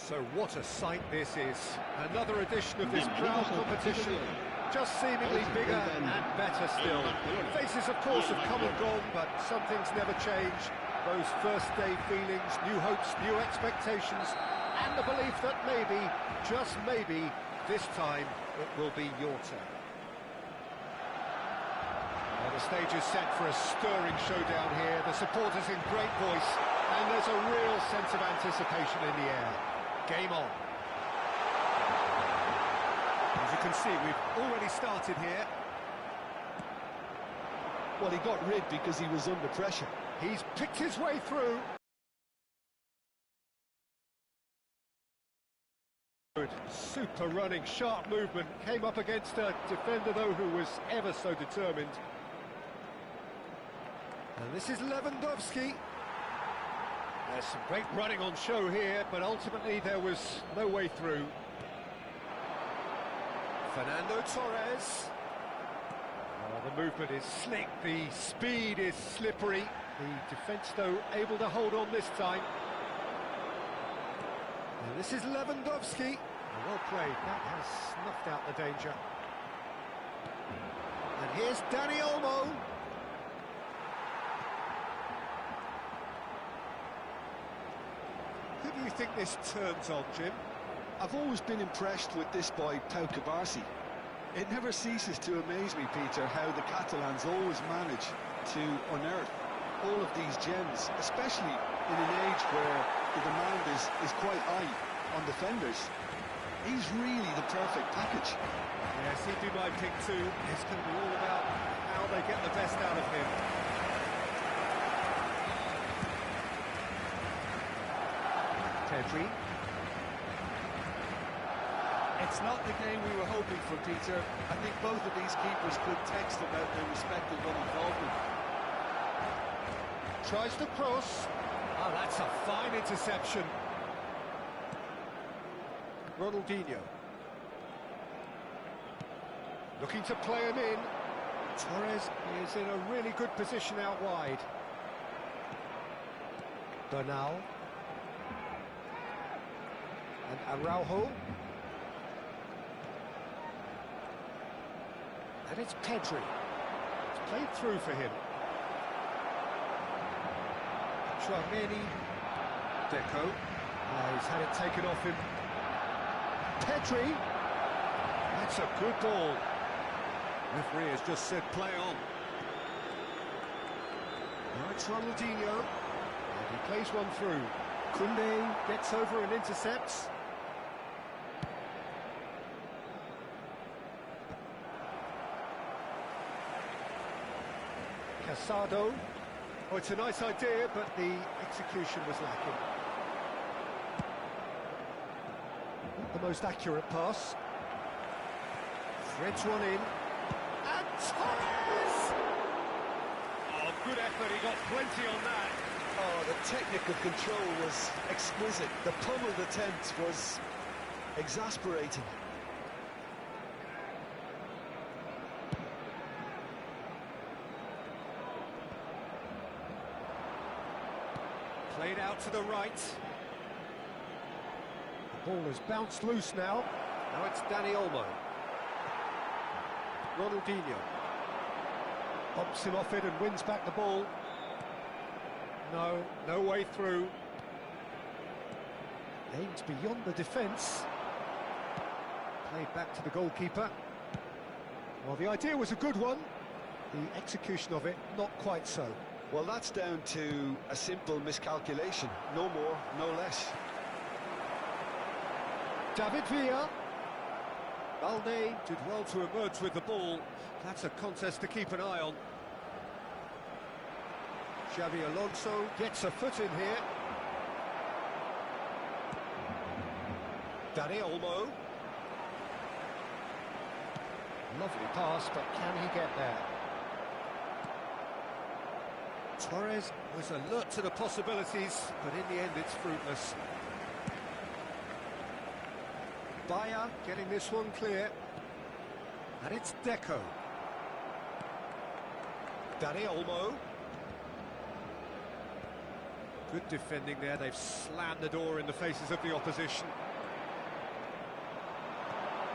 So what a sight this is. Another edition of this proud competition, just seemingly bigger and better still. Faces, of course, have come and gone, but some things never change. Those first day feelings, new hopes, new expectations, and the belief that maybe, just maybe, this time it will be your turn. Well, the stage is set for a stirring showdown here. The supporters in great voice, and there's a real sense of anticipation in the air. Game on. As you can see, we've already started here. Well, he got rid because he was under pressure. He's picked his way through. Good, super running, sharp movement. Came up against a defender, though, who was ever so determined. And this is Lewandowski. There's some great running on show here, but ultimately there was no way through. Fernando Torres. Oh, the movement is slick, the speed is slippery. The defence, though, able to hold on this time. And this is Lewandowski. Well played, that has snuffed out the danger. And here's Dani Olmo. Who do you think this turns on, Jim? I've always been impressed with this boy, Pau Cubarsí. It never ceases to amaze me, Peter, how the Catalans always manage to unearth all of these gems, especially in an age where the demand is quite high on defenders. He's really the perfect package. Yes, he'd be my pick too. It's going to be all about how they get the best out of him. Pedri. It's not the game we were hoping for, Peter. I think both of these keepers could text about their respective involvement. Tries to cross. Oh, that's a fine interception. Ronaldinho. Looking to play him in. Torres is in a really good position out wide. Bernal. And Araujo. And it's Pedri. It's played through for him. Chouameni. Deco. He's had it taken off him. Pedri. That's a good ball. Referee has just said play on. Now it's Ronaldinho. And he plays one through. Koundé gets over and intercepts. Casado. Oh, it's a nice idea, but the execution was lacking. Not the most accurate pass. Threads one in. And Torres! Oh, good effort, he got plenty on that. Oh, the technical control was exquisite. The pummeled attempt was exasperating. Played out to the right. The ball has bounced loose now. Now it's Dani Olmo. Ronaldinho. Bumps him off it and wins back the ball. No way through. Aims beyond the defence. Played back to the goalkeeper. Well, the idea was a good one. The execution of it, not quite so. Well, that's down to a simple miscalculation. No more, no less. David Villa. Balde did well to emerge with the ball. That's a contest to keep an eye on. Xabi Alonso gets a foot in here. Dani Olmo. Lovely pass, but can he get there? Torres was alert to the possibilities, but in the end it's fruitless. Bayer getting this one clear. And it's Deco. Dani Olmo. Good defending there, they've slammed the door in the faces of the opposition.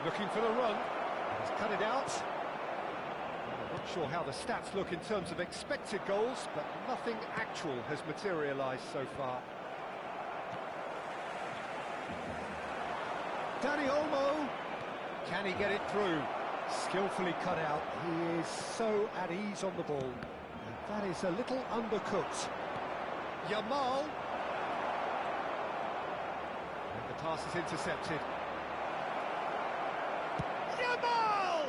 Looking for the run, he's cut it out. I'm not sure how the stats look in terms of expected goals, but nothing actual has materialised so far. Danny Olmo, can he get it through? Skillfully cut out, he is so at ease on the ball. And that is a little undercooked. Yamal. And the pass is intercepted. Yamal!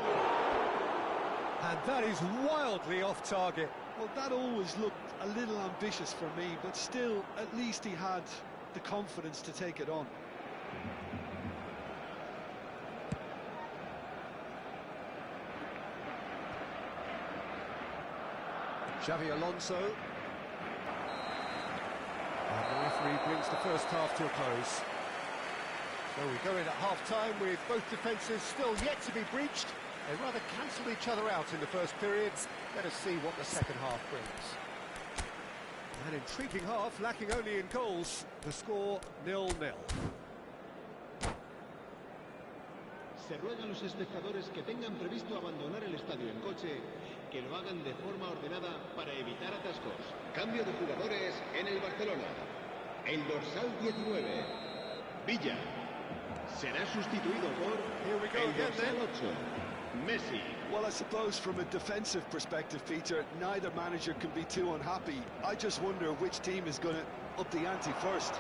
And that is wildly off target. Well, that always looked a little ambitious for me, but still, at least he had the confidence to take it on. Xavi Alonso. And the referee brings the first half to a close. So we go in at half-time with both defences still yet to be breached. They rather cancelled each other out in the first period. Let us see what the second half brings. An intriguing half, lacking only in goals. The score 0-0. Se ruega a los espectadores que tengan previsto abandonar el estadio en coche, que lo hagan de forma ordenada para evitar atascos. Cambio de jugadores en el Barcelona. El dorsal 19, Villa, será sustituido por el dorsal 8, Messi. Well, I suppose from a defensive perspective, Peter, neither manager can be too unhappy. I just wonder which team is going to up the ante first.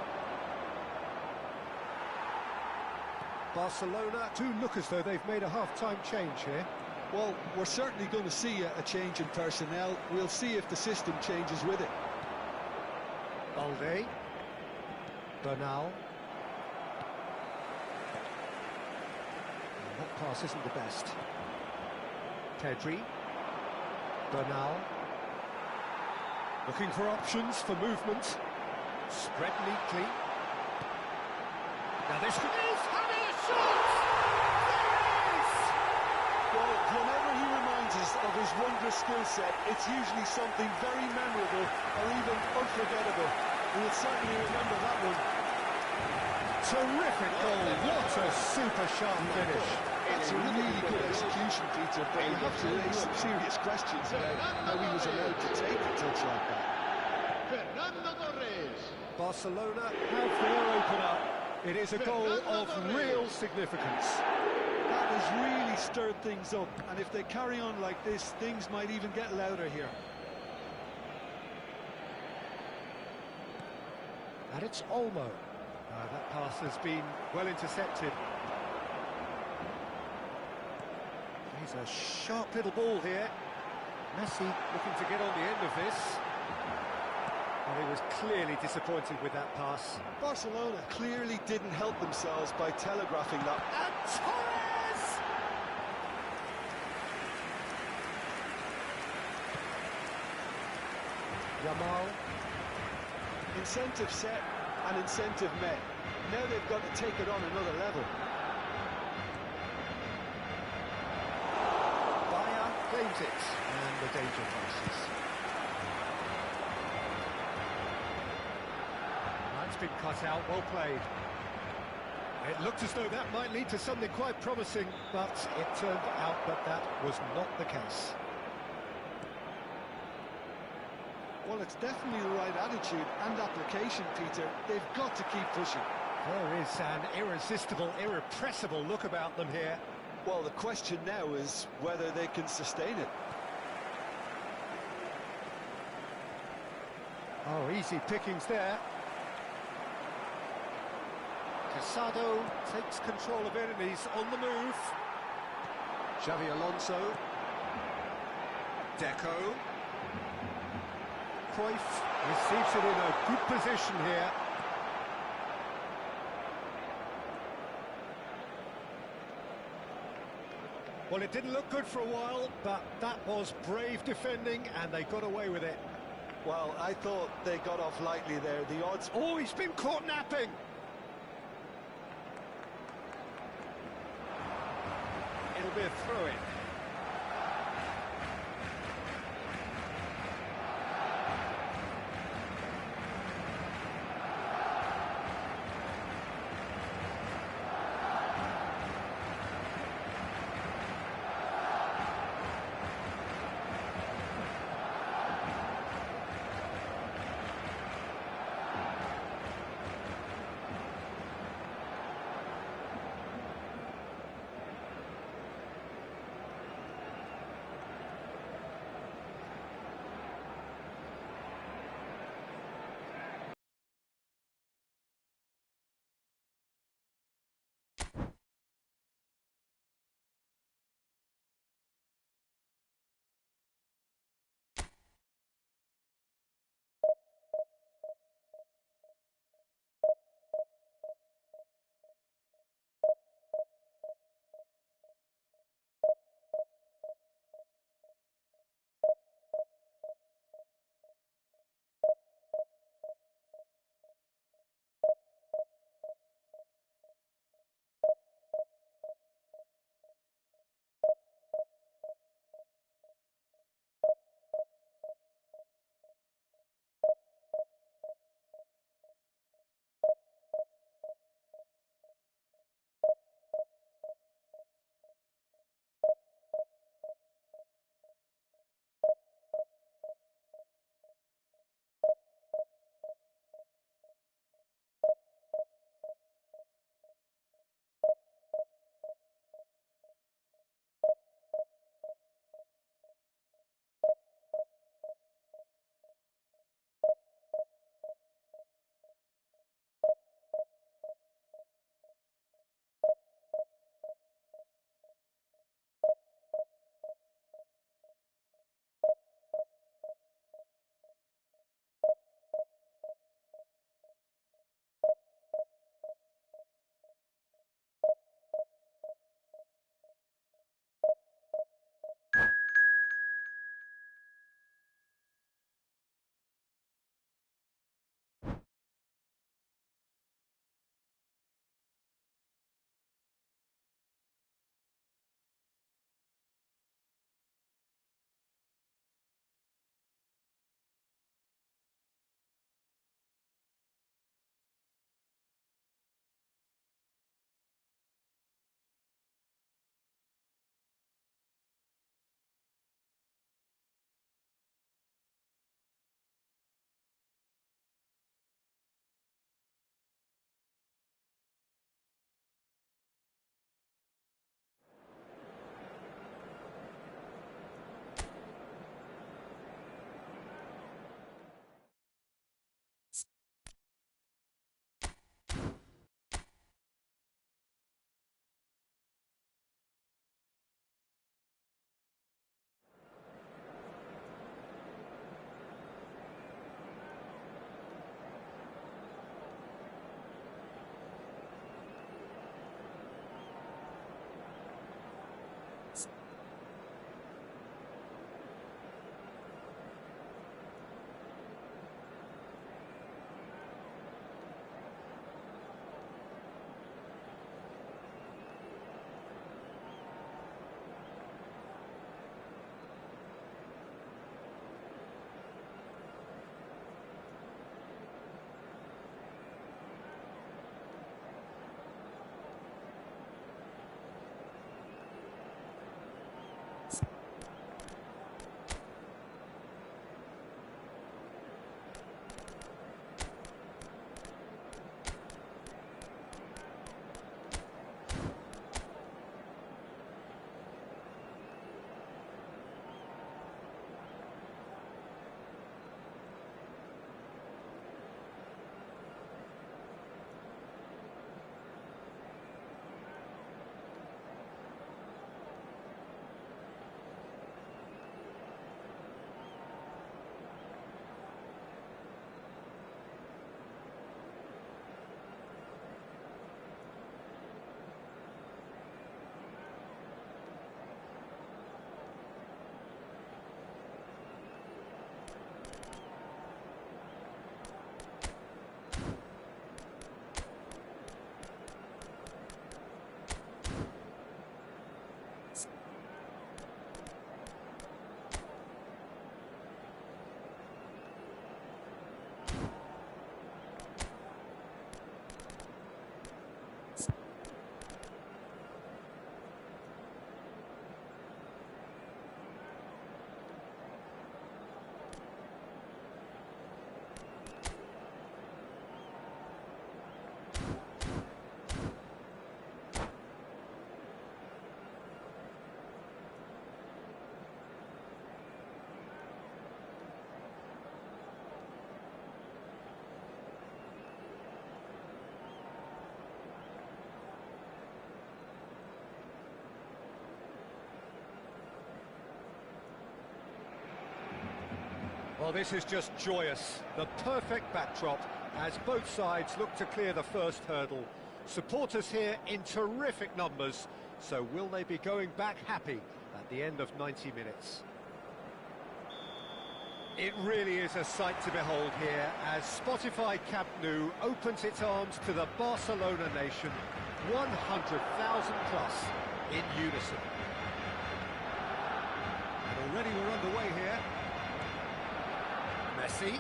Barcelona do look as though they've made a half-time change here. Well, we're certainly going to see a change in personnel. We'll see if the system changes with it. Balde. Bernal. That pass isn't the best. Pedri. Bernal. Looking for options for movement. Spread neatly. Now this is having a shot! There it is! Well, whenever he reminds us of his wondrous skill set, it's usually something very memorable or even unforgettable. We'll certainly remember that one. Terrific goal, what a super sharp finish. It's a really good execution, Peter, but you have to raise some serious questions about how he was allowed to take a touch like that. Barcelona have their opener. It is a goal of real significance. That has really stirred things up, and if they carry on like this, things might even get louder here. And it's Olmo. That pass has been well intercepted. He's a sharp little ball here. Messi looking to get on the end of this. And he was clearly disappointed with that pass. Barcelona clearly didn't help themselves by telegraphing that. And Torres! Yamal. Incentive set and incentive met. Now they've got to take it on another level. Claims it, and the danger passes. That's been cut out, well played. It looked as though that might lead to something quite promising, but it turned out that that was not the case. Well, it's definitely the right attitude and application, Peter. They've got to keep pushing. There is an irresistible, irrepressible look about them here. Well, the question now is whether they can sustain it. Oh, easy pickings there. Casado takes control of it and he's on the move. Xavi Alonso. Deco. Cruyff receives it in a good position here. Well, it didn't look good for a while, but that was brave defending, and they got away with it. Well, I thought they got off lightly there. The odds... Oh, he's been caught napping! It'll be a throw-in. Well, this is just joyous. The perfect backdrop as both sides look to clear the first hurdle. Supporters here in terrific numbers, so will they be going back happy at the end of 90 minutes? It really is a sight to behold here as Spotify Camp Nou opens its arms to the Barcelona nation, 100,000 plus in unison. And already we're underway here. Messi.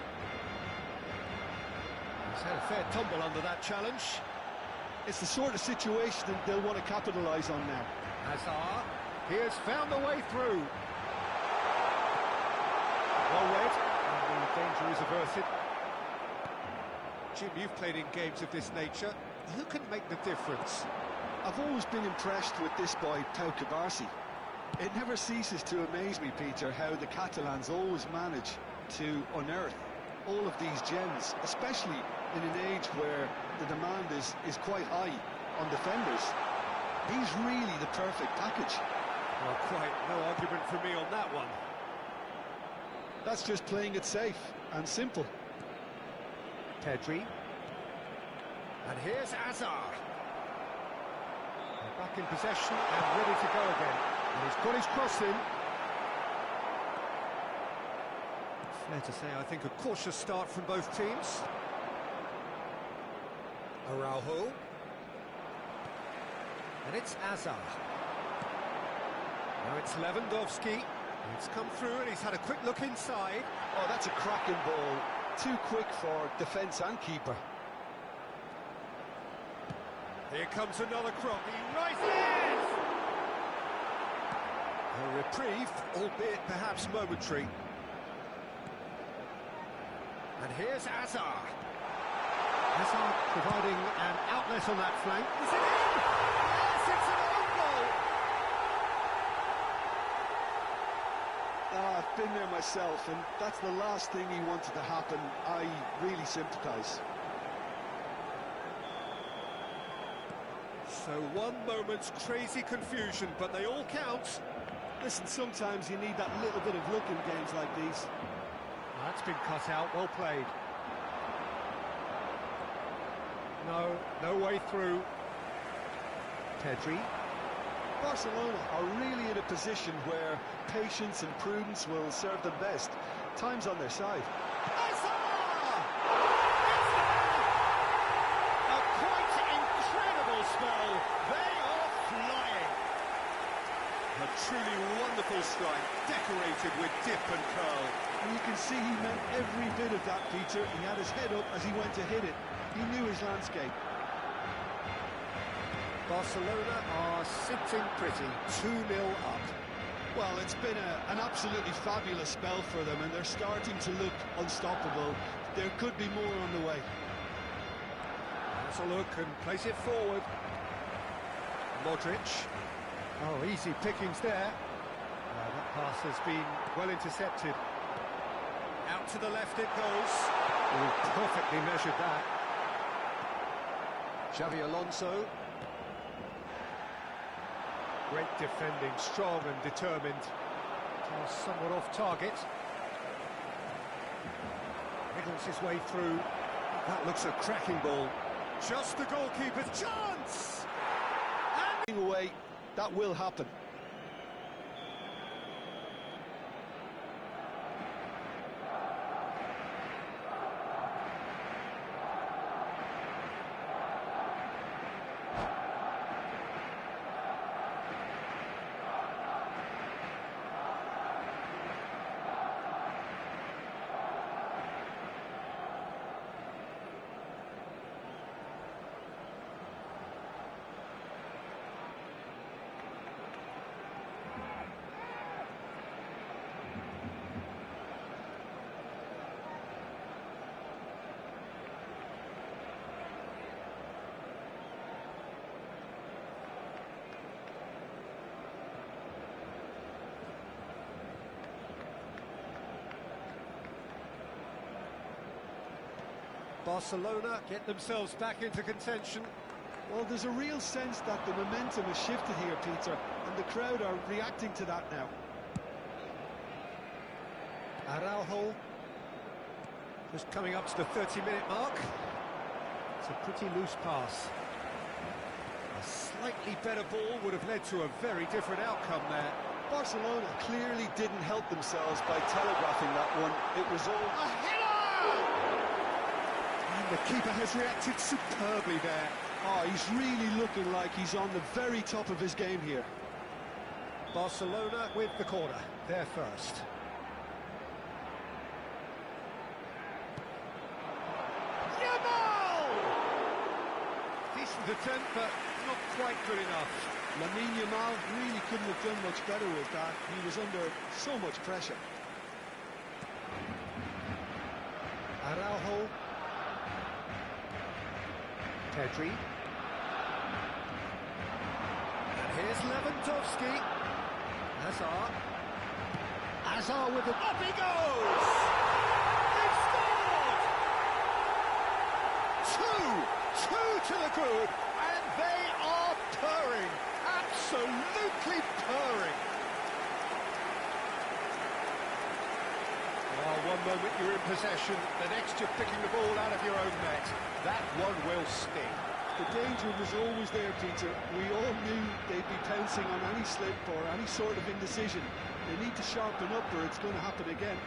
He's had a fair tumble under that challenge. It's the sort of situation that they'll want to capitalise on now. Hazard, he has found the way through. Well read, and the danger is averted. Jim, you've played in games of this nature. Who can make the difference? I've always been impressed with this boy, Pau Cubarsí. It never ceases to amaze me, Peter, how the Catalans always manage to unearth all of these gems, especially in an age where the demand is quite high on defenders. He's really the perfect package. Well, quite no argument for me on that one. That's just playing it safe and simple. Pedri. And here's Hazard. They're back in possession and ready to go again. And he's got his cross in. Fair to say, I think a cautious start from both teams. Araujo. And it's Hazard. Now it's Lewandowski. It's come through and he's had a quick look inside. Oh, that's a cracking ball. Too quick for defence and keeper. Here comes another crop. He rises! A reprieve, albeit perhaps momentary. And here's Hazard. Hazard providing an outlet on that flank. Is it in? Yes, it's an own goal! I've been there myself, and that's the last thing he wanted to happen. I really sympathise. So one moment's crazy confusion, but they all count. Listen, sometimes you need that little bit of luck in games like these. That's been cut out, well played. No way through. Pedri. Barcelona are really in a position where patience and prudence will serve them best. Time's on their side. A quite incredible spell. They are flying. A truly wonderful strike, decorated with dip and curl. And you can see he meant every bit of that, Peter. He had his head up as he went to hit it. He knew his landscape. Barcelona are sitting pretty, 2-0 up. Well, it's been an absolutely fabulous spell for them, and they're starting to look unstoppable. There could be more on the way. Has a look and plays it forward. Modric. Oh, easy pickings there. That pass has been well intercepted. Out to the left it goes. Oh, perfectly measured that. Xavi Alonso. Great defending, strong and determined. Somewhat off target. Wriggles his way through. That looks a cracking ball. Just the goalkeeper's chance! And away, that will happen. Barcelona get themselves back into contention. Well, there's a real sense that the momentum has shifted here, Peter, and the crowd are reacting to that now. Araujo. Just coming up to the 30-minute mark. It's a pretty loose pass. A slightly better ball would have led to a very different outcome there. Barcelona clearly didn't help themselves by telegraphing that one. It was all... A header! And the keeper has reacted superbly there. Oh, he's really looking like he's on the very top of his game here. Barcelona with the corner. They're first. Decent attempt, but not quite good enough. Lamine Yamal really couldn't have done much better with that. He was under so much pressure. Araujo. Pedri. And here's Lewandowski. Hazard with the... Up he goes! They've scored! Two to the good, and they are purring. Absolutely purring. Oh, one moment you're in possession, the next you're picking the ball out of your own net. That one will sting. The danger was always there, Peter. We all knew they'd be pouncing on any slip or any sort of indecision. They need to sharpen up or it's going to happen again.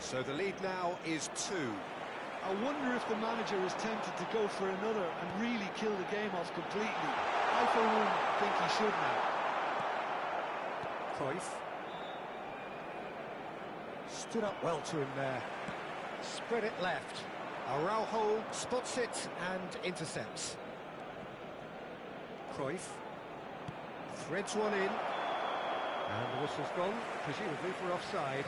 So the lead now is 2. I wonder if the manager is tempted to go for another and really kill the game off completely. I, for one, think he should now. Cruyff. Stood up well to him there. Spread it left. Araujo spots it and intercepts. Cruyff. Threads one in. And the whistle's gone, presumably for offside.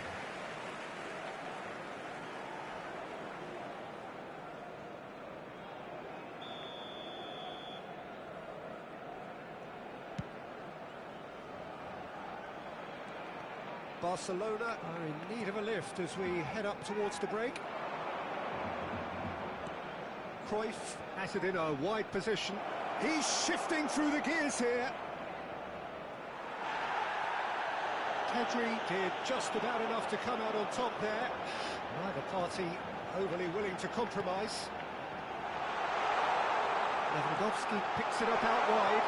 Barcelona are in need of a lift as we head up towards the break. Cruyff has it in a wide position. He's shifting through the gears here. Pedri did just about enough to come out on top there. Neither party overly willing to compromise. Lewandowski picks it up out wide.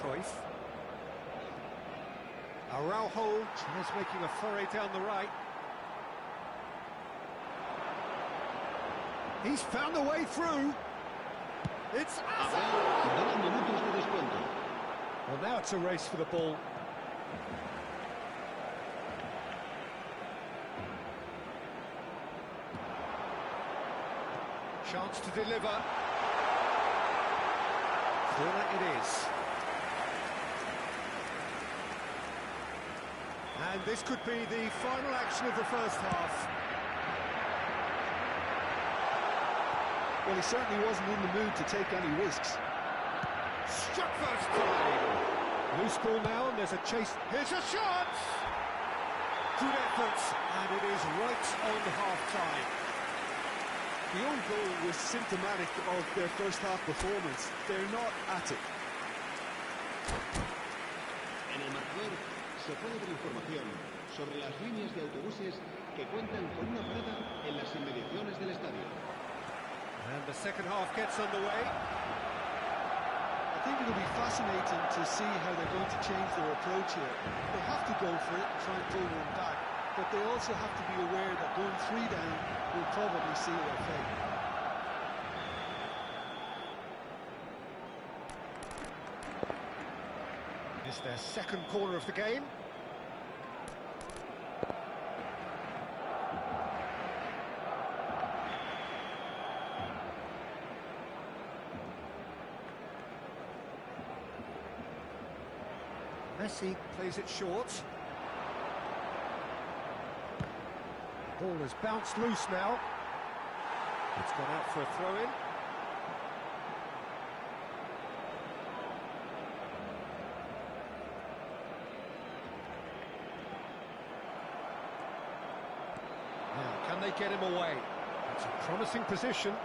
Cruyff. Araujo tries making a foray down the right. He's found a way through. It's Habrá 2 minutos de descuento. Well, now it's a race for the ball. Chance to deliver. Corner it is. And this could be the final action of the first half. Well, he certainly wasn't in the mood to take any risks. Struck first time. Loose ball now, and there's a chase. Here's a shot! Good effort, and it is right on half-time. The own goal was symptomatic of their first half performance. They're not at it. En el marcador se puede ver información sobre las líneas de autobuses que cuentan con una parada en las inmediaciones del estadio. And the second half gets underway. I think it'll be fascinating to see how they're going to change their approach here. They have to go for it and try and pull one back, but they also have to be aware that going 3 down will probably seal their fate. It's their second corner of the game. Messi plays it short. Ball has bounced loose now. It's gone out for a throw-in. Now, can they get him away? It's a promising position.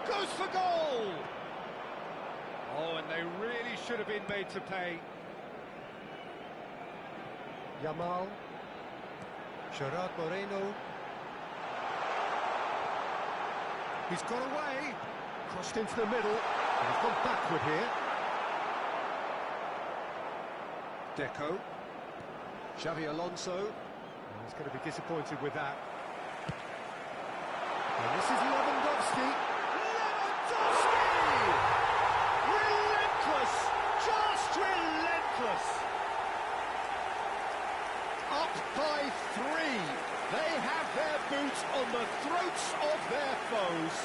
Goes for goal! Oh, and they really should have been made to pay. Yamal. Gerard Moreno. He's got away. Crossed into the middle. He's gone backward here. Deco. Xavi Alonso. Oh, he's going to be disappointed with that. And this is Lewandowski. Relentless! Just relentless! Up by 3. They have their boots on the throats of their foes.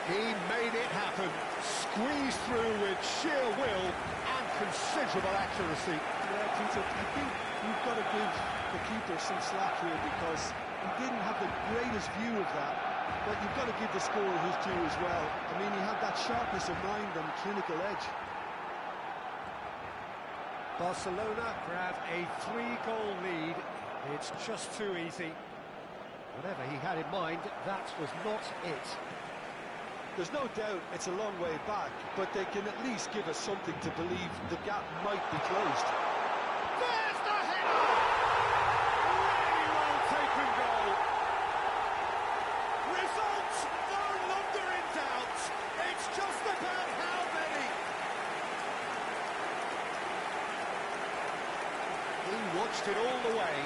He made it happen. Squeezed through with sheer will and considerable accuracy. Yeah, Peter, I think we've got to give the keeper some slack here because he didn't have the greatest view of that. But you've got to give the scorer his due as well. I mean, he had that sharpness of mind and clinical edge. Barcelona grab a 3-goal lead. It's just too easy. Whatever he had in mind, that was not it. There's no doubt it's a long way back, but they can at least give us something to believe the gap might be closed. There's the header! Really well taken goal. Results no longer in doubt. It's just about how many. He watched it all the way,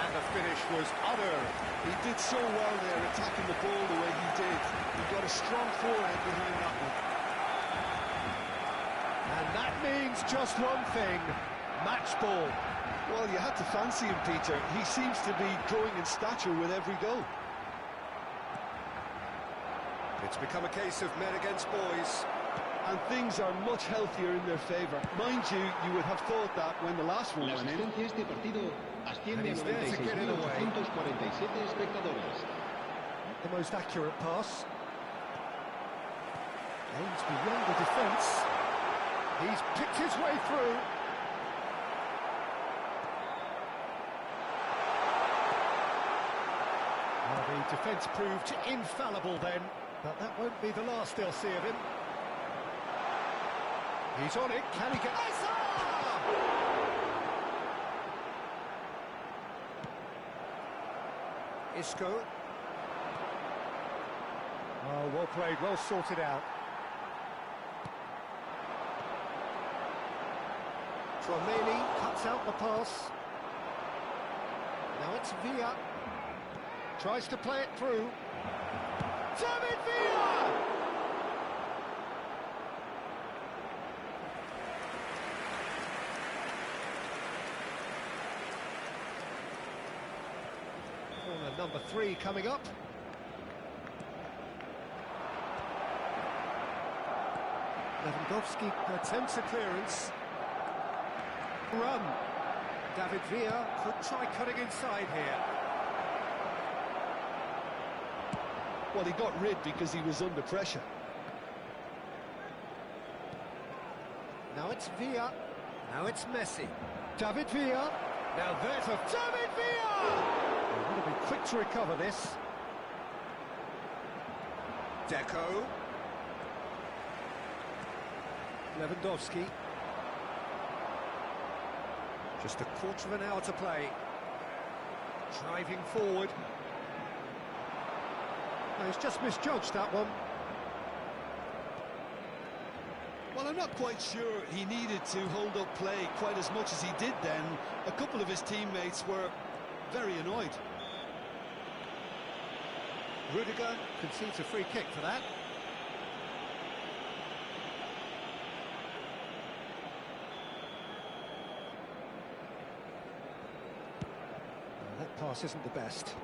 and the finish was unearned. He did so well there, attacking the ball the way he did. He got a strong forehand behind that one. And that means just one thing, match ball. Well, you had to fancy him, Peter. He seems to be growing in stature with every goal. It's become a case of men against boys. And things are much healthier in their favour. Mind you, you would have thought that when the last one La went in. asistencia a este partido asciende a And he's there to get it away. 96.847 espectadores. The most accurate pass. Aims beyond the defence. He's picked his way through. Well, the defence proved infallible then, but that won't be the last they'll see of him. He's on it, can he get... Isco. Oh, well played, well sorted out. Tromeni cuts out the pass. Now it's Villa. Tries to play it through. David Villa! Number 3 coming up. Lewandowski attempts a clearance. Run. David Villa could try cutting inside here. Well, he got rid because he was under pressure. Now it's Villa. Now it's Messi. David Villa. Now there's a David Villa! They want to be quick to recover this. Deco. Lewandowski. Just a quarter of an hour to play. Driving forward. No, he's just misjudged that one. Well, I'm not quite sure he needed to hold up play quite as much as he did then. A couple of his teammates were very annoyed. Rudiger concedes a free kick for that. That pass isn't the best.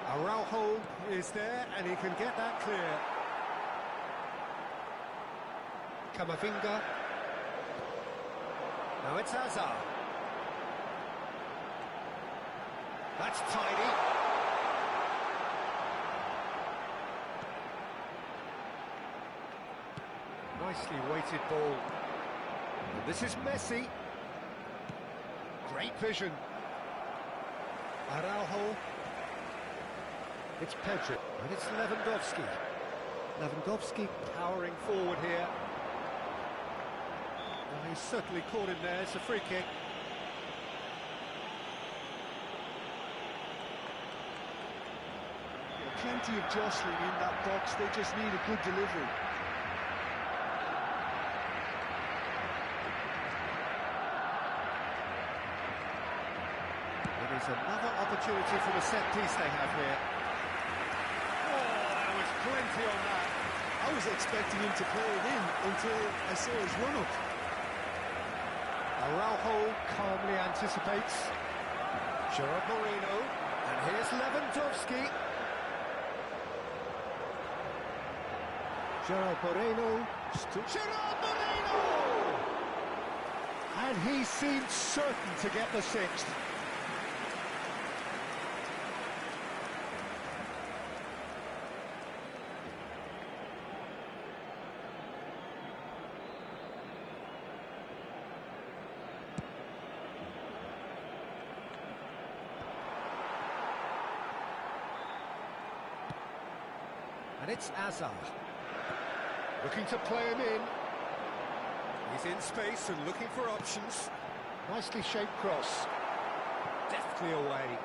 Araujo is there and he can get that clear. Camavinga. Now it's Hazard. That's tidy. Nicely weighted ball. And this is Messi. Great vision. Araujo. It's Pedro. And it's Lewandowski. Lewandowski powering forward here. Well, he's certainly caught him there. It's a free kick. Plenty of jostling in that box. They just need a good delivery. There is another opportunity for the set piece they have here. Oh, there was plenty on that. I was expecting him to play it in until I saw his run-up. Araujo calmly anticipates. Gerard Moreno, and here's Lewandowski. Gerard Moreno, Gerard Moreno! And he seemed certain to get the sixth. And it's Hazard. Looking to play him in. He's in space and looking for options. Nicely shaped cross. Deftly away.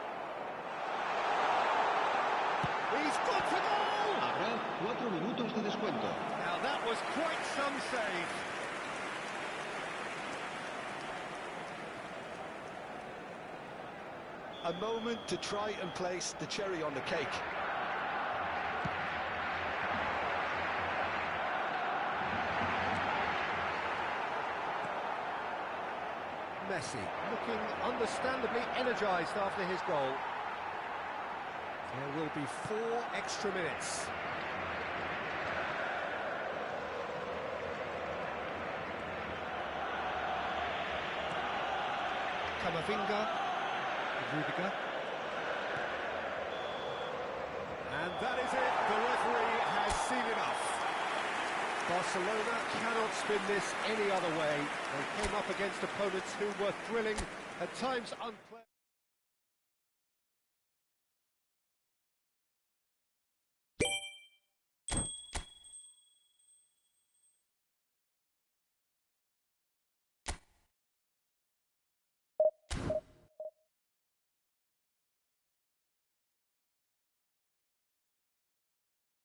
He's got to goal! Habrá 4 minutos de descuento. Now that was quite some save. A moment to try and place the cherry on the cake. Messi looking understandably energised after his goal. There will be 4 extra minutes. Camavinga, Rudiger. And that is it. The referee has seen enough. Barcelona cannot spin this any other way. They came up against opponents who were thrilling, at times unpleasant.